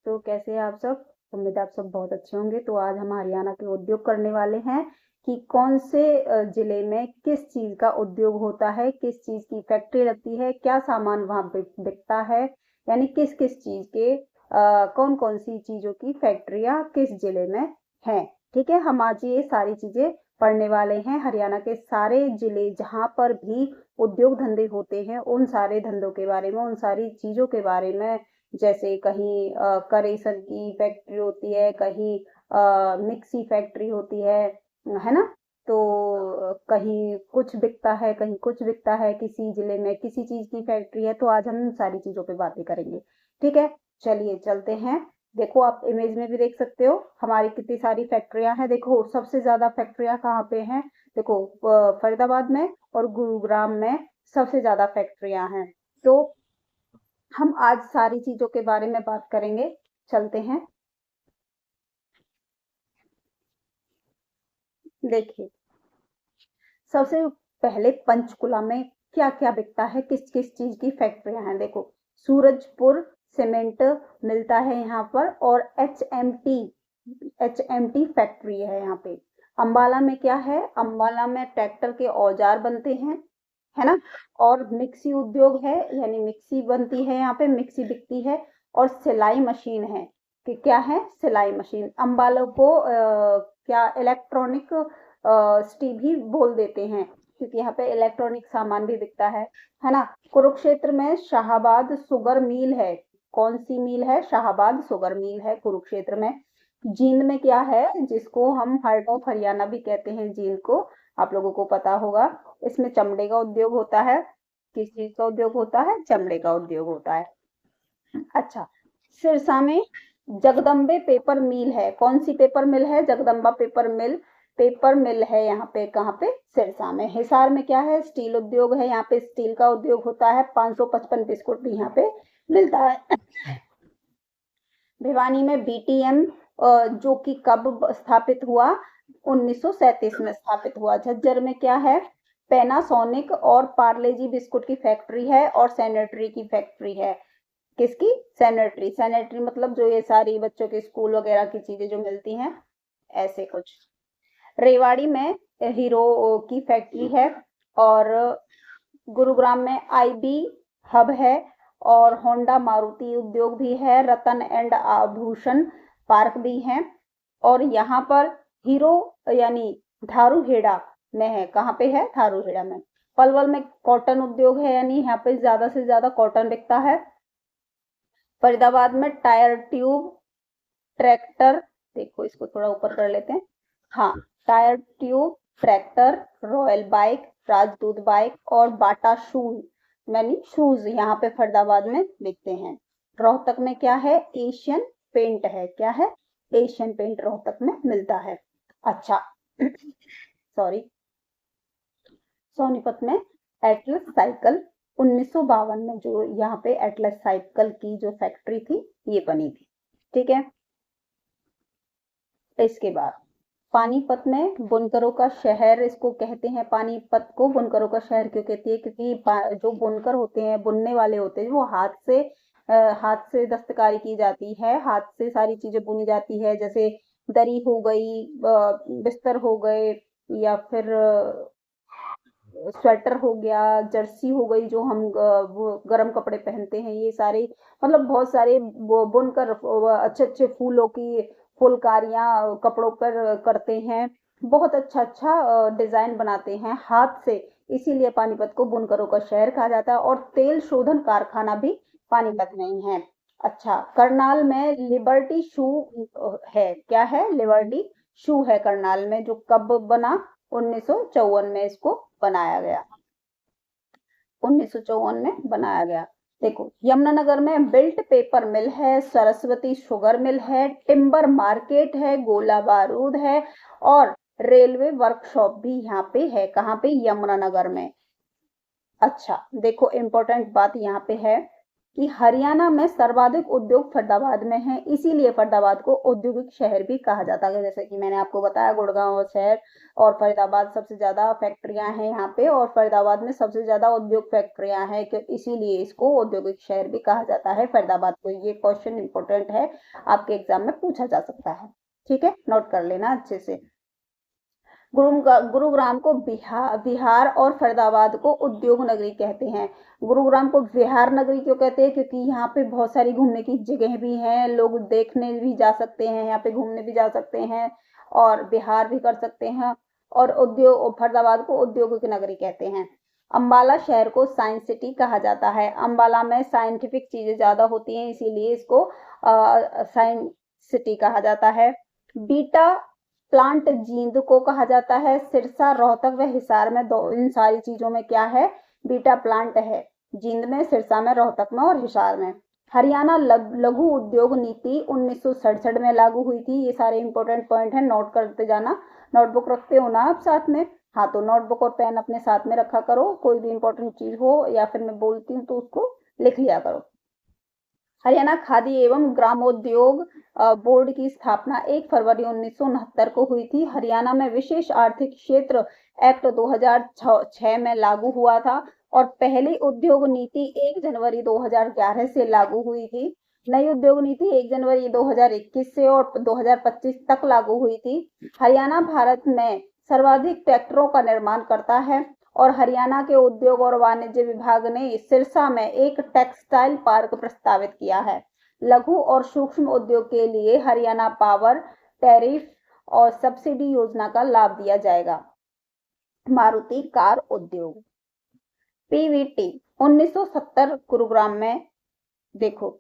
तो कैसे हैं आप सब? उम्मीद है आप सब बहुत अच्छे होंगे। तो आज हम हरियाणा के उद्योग करने वाले हैं कि कौन से जिले में किस चीज का उद्योग होता है, किस चीज की फैक्ट्री लगती है, क्या सामान वहां बिकता है, यानी किस किस चीज के कौन कौन सी चीजों की फैक्ट्रियां किस जिले में हैं। ठीक है, हम आज ये सारी चीजें पढ़ने वाले हैं। हरियाणा के सारे जिले जहां पर भी उद्योग धंधे होते हैं उन सारे धंधों के बारे में, उन सारी चीजों के बारे में, जैसे कहीं करेसन की फैक्ट्री होती है, कहीं मिक्सी फैक्ट्री होती है ना। तो कहीं कुछ बिकता है, कहीं कुछ बिकता है, किसी जिले में किसी चीज की फैक्ट्री है। तो आज हम सारी चीजों पे बातें करेंगे। ठीक है, चलिए चलते हैं। देखो, आप इमेज में भी देख सकते हो हमारी कितनी सारी फैक्ट्रियां हैं। देखो, सबसे ज्यादा फैक्ट्रियां कहाँ पे हैं? देखो, फरीदाबाद में और गुरुग्राम में सबसे ज्यादा फैक्ट्रियां हैं। तो हम आज सारी चीजों के बारे में बात करेंगे। चलते हैं। देखिए, सबसे पहले पंचकुला में क्या क्या बिकता है, किस किस चीज की फैक्ट्रियां हैं। देखो, सूरजपुर सीमेंट मिलता है यहाँ पर, और एच एम टी फैक्ट्री है यहाँ पे। अंबाला में क्या है? अंबाला में ट्रैक्टर के औजार बनते हैं, है ना। और मिक्सी उद्योग है, यानी मिक्सी बनती है यहाँ पे, मिक्सी बिकती है। और सिलाई मशीन है, कि क्या है? सिलाई मशीन। अंबाला को क्या इलेक्ट्रॉनिक सिटी भी बोल देते हैं, क्योंकि यहाँ पे इलेक्ट्रॉनिक सामान भी बिकता है ना। कुरुक्षेत्र में शाहाबाद शुगर मिल है। कौन सी मिल है? शाहाबाद शुगर मिल है कुरुक्षेत्र में। जींद में क्या है, जिसको हम हार्ट ऑफ हरियाणा भी कहते हैं, जींद को, आप लोगों को पता होगा। इसमें चमड़े का उद्योग होता है। किस चीज का उद्योग होता है? चमड़े का उद्योग होता है। अच्छा, सिरसा में जगदम्बे पेपर मिल है। कौन सी पेपर मिल है? जगदम्बा पेपर मिल। पेपर मिल है यहाँ पे, कहाँ पे? सिरसा में। हिसार में क्या है? स्टील उद्योग है, यहाँ पे स्टील का उद्योग होता है। 555 बिस्कुट भी यहाँ पे मिलता है। भिवानी में बीटीएम, जो कि कब स्थापित हुआ? 1937 में स्थापित हुआ। झज्जर में क्या है? पैनासोनिक और पार्लेजी बिस्कुट की फैक्ट्री है, और सैनिटरी की फैक्ट्री है। किसकी? सैनिटरी। सैनिटरी मतलब जो ये सारी बच्चों के स्कूल वगैरह की चीजें जो मिलती हैं, ऐसे कुछ। रेवाड़ी में हीरो की फैक्ट्री है, और गुरुग्राम में आईबी हब है, और होंडा मारुति उद्योग भी है। रतन एंड आभूषण पार्क भी है। और यहाँ पर हीरो यानी धारूहेड़ा में है। कहाँ पे है? धारूहेड़ा में। पलवल में कॉटन उद्योग है, यानी यहाँ पे ज्यादा से ज्यादा कॉटन बिकता है। फरीदाबाद में टायर ट्यूब ट्रैक्टर, देखो इसको थोड़ा ऊपर कर लेते हैं। हाँ, tyre tube tractor, royal bike, राजदूत बाइक, और बाटा शूज, यानी शूज यहाँ पे फरीदाबाद में बिकते हैं। रोहतक में क्या है? एशियन पेंट है। क्या है? एशियन पेंट रोहतक में मिलता है। अच्छा, सॉरी। सोनीपत में एटलस साइकिल 1952 में, जो यहाँ पे एटलस साइकिल की जो फैक्ट्री थी, ये बनी थी। ठीक है। इसके बाद पानीपत में बुनकरों का शहर इसको कहते हैं। पानीपत को बुनकरों का शहर क्यों कहती है? क्योंकि जो बुनकर होते हैं, बुनने वाले होते हैं, वो हाथ से दस्तकारी की जाती है, हाथ से सारी चीजें बुनी जाती है। जैसे दरी हो गई, बिस्तर हो गए, या फिर स्वेटर हो गया, जर्सी हो गई, जो हम वो गर्म कपड़े पहनते हैं, ये सारे, मतलब बहुत सारे बुनकर अच्छे अच्छे फूलों की फुलकारियां कपड़ों पर करते हैं। बहुत अच्छा अच्छा डिजाइन बनाते हैं हाथ से। इसीलिए पानीपत को बुनकरों का शहर कहा जाता है। और तेल शोधन कारखाना भी पानीपत में ही है। अच्छा, करनाल में लिबर्टी शू है। क्या है? लिबर्टी शू है करनाल में, जो कब बना? 1954 में इसको बनाया गया। 1954 में बनाया गया। देखो, यमुनानगर में बिल्ट पेपर मिल है, सरस्वती शुगर मिल है, टिम्बर मार्केट है, गोला बारूद है, और रेलवे वर्कशॉप भी यहाँ पे है। कहाँ पे? यमुनानगर में। अच्छा, देखो, इम्पोर्टेंट बात यहाँ पे है कि हरियाणा में सर्वाधिक उद्योग फरीदाबाद में है, इसीलिए फरीदाबाद को औद्योगिक शहर भी कहा जाता है। जैसे कि मैंने आपको बताया, गुड़गांव शहर और फरीदाबाद सबसे ज्यादा फैक्ट्रियां हैं यहाँ पे, और फरीदाबाद में सबसे ज्यादा उद्योग फैक्ट्रियां हैं, इसीलिए इसको औद्योगिक शहर भी कहा जाता है फरीदाबाद को। ये क्वेश्चन इंपॉर्टेंट है, आपके एग्जाम में पूछा जा सकता है। ठीक है, नोट कर लेना अच्छे से। गुरुग्राम को बिहार और फरीदाबाद को उद्योग नगरी कहते हैं। गुरुग्राम को बिहार नगरी क्यों कहते हैं? क्योंकि यहाँ पे बहुत सारी घूमने की जगह भी हैं, लोग देखने भी जा सकते हैं, यहाँ पे घूमने भी जा सकते हैं और बिहार भी कर सकते हैं। और फरीदाबाद को औद्योगिक नगरी कहते हैं। अंबाला शहर को साइंस सिटी कहा जाता है। अंबाला में साइंटिफिक चीजें ज्यादा होती हैं, इसीलिए इसको साइंस सिटी कहा जाता है। बीटा प्लांट जींद को कहा जाता है। सिरसा, रोहतक व हिसार में इन सारी चीजों में क्या है? बीटा प्लांट है। जींद में, सिरसा में, रोहतक में और हिसार में। हरियाणा लघु उद्योग नीति 1967 में लागू हुई थी। ये सारे इंपॉर्टेंट पॉइंट है, नोट करते जाना। नोटबुक रखते हो ना आप साथ में? हाँ, तो नोटबुक और पेन अपने साथ में रखा करो। कोई भी इंपॉर्टेंट चीज हो या फिर मैं बोलती हूँ तो उसको लिख लिया करो। हरियाणा खादी एवं ग्रामोद्योग बोर्ड की स्थापना 1 फरवरी 1969 को हुई थी। हरियाणा में विशेष आर्थिक क्षेत्र एक्ट 2006 में लागू हुआ था और पहली उद्योग नीति 1 जनवरी 2011 से लागू हुई थी। नई उद्योग नीति 1 जनवरी 2021 से और 2025 तक लागू हुई थी। हरियाणा भारत में सर्वाधिक ट्रैक्टरों का निर्माण करता है और हरियाणा के उद्योग और वाणिज्य विभाग ने सिरसा में एक टेक्सटाइल पार्क प्रस्तावित किया है। लघु और सूक्ष्म उद्योग के लिए हरियाणा पावर टैरिफ और सब्सिडी योजना का लाभ दिया जाएगा। मारुति कार उद्योग। पीवीटी 1970 गुरुग्राम में, देखो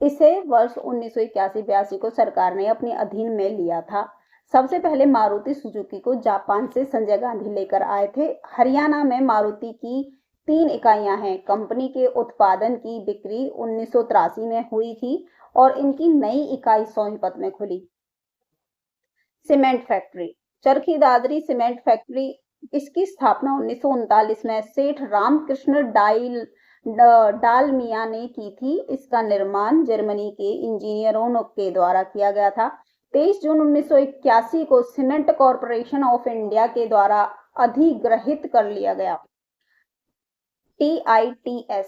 इसे वर्ष 1981-82 को सरकार ने अपने अधीन में लिया था। सबसे पहले मारुति सुजुकी को जापान से संजय गांधी लेकर आए थे। हरियाणा में मारुति की 3 इकाइयां हैं। कंपनी के उत्पादन की बिक्री 1983 में हुई थी और इनकी नई इकाई सोनीपत में खुली। Cement factory, Charkhi Dadri cement factory, इसकी स्थापना 1939 में सेठ रामकृष्ण डालमिया ने की थी। इसका निर्माण जर्मनी के इंजीनियरों के द्वारा किया गया था। 23 जून 1981 को सीमेंट कॉरपोरेशन ऑफ इंडिया के द्वारा अधिग्रहित कर लिया गया। TITS,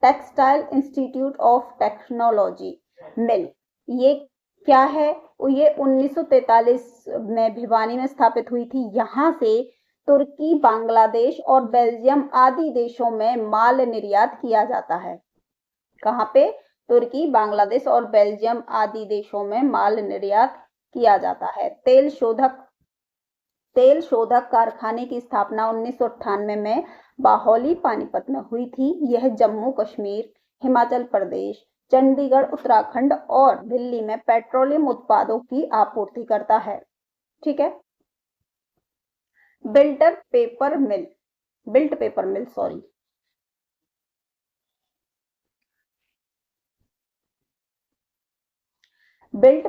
textile institute of technology mill, ये क्या है? ये 1943 में भिवानी में स्थापित हुई थी। यहाँ से तुर्की, बांग्लादेश और बेल्जियम आदि देशों में माल निर्यात किया जाता है। कहाँ पे? तुर्की, बांग्लादेश और बेल्जियम आदि देशों में माल निर्यात किया जाता है। तेल शोधक कारखाने की स्थापना 1998 में बाहोली, पानीपत में हुई थी। यह जम्मू कश्मीर, हिमाचल प्रदेश, चंडीगढ़, उत्तराखंड और दिल्ली में पेट्रोलियम उत्पादों की आपूर्ति करता है। ठीक है। बिल्ट पेपर मिल, बिल्ट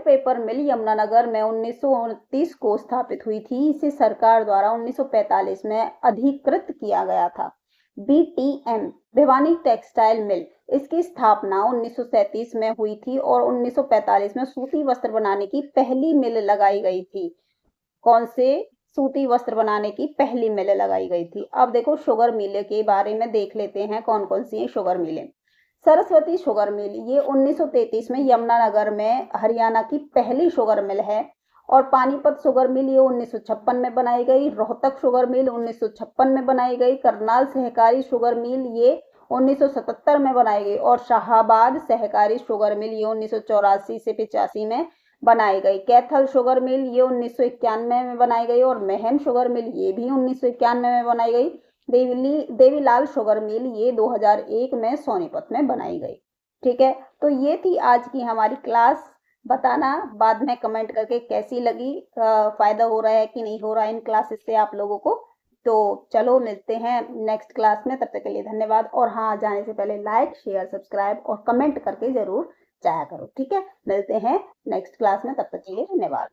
पेपर मिल यमुनानगर में 1929 को स्थापित हुई थी। इसे सरकार द्वारा 1945 में अधिकृत किया गया था। BTM भिवानी टेक्सटाइल मिल, इसकी स्थापना 1937 में हुई थी और 1945 में सूती वस्त्र बनाने की पहली मिल लगाई गई थी। कौन से? सूती वस्त्र बनाने की पहली मिल लगाई गई थी। अब देखो शुगर मिल के बारे में देख लेते हैं, कौन कौन सी है शुगर मिलें। सरस्वती शुगर मिल, ये 1933 में यमुनानगर में हरियाणा की पहली शुगर मिल है। और पानीपत शुगर मिल ये 1956 में बनाई गई। रोहतक शुगर मिल 1956 में बनाई गई। करनाल सहकारी शुगर मिल ये 1977 में बनाई गई और शाहाबाद सहकारी शुगर मिल ये 1984 से 85 में बनाई गई। कैथल शुगर मिल ये 1991 में बनाई गई और महम शुगर मिल ये भी 1991 में बनाई गई। देवीलाल शुगर मिल ये 2001 में सोनीपत में बनाई गई। ठीक है, तो ये थी आज की हमारी क्लास। बताना बाद में कमेंट करके कैसी लगी, फायदा हो रहा है कि नहीं हो रहा है इन क्लासेस से आप लोगों को। तो चलो मिलते हैं नेक्स्ट क्लास में, तब तक के लिए धन्यवाद। और हाँ, जाने से पहले लाइक, शेयर, सब्सक्राइब और कमेंट करके जरूर जाया करो। ठीक है, मिलते हैं नेक्स्ट क्लास में, तब तक के लिए धन्यवाद।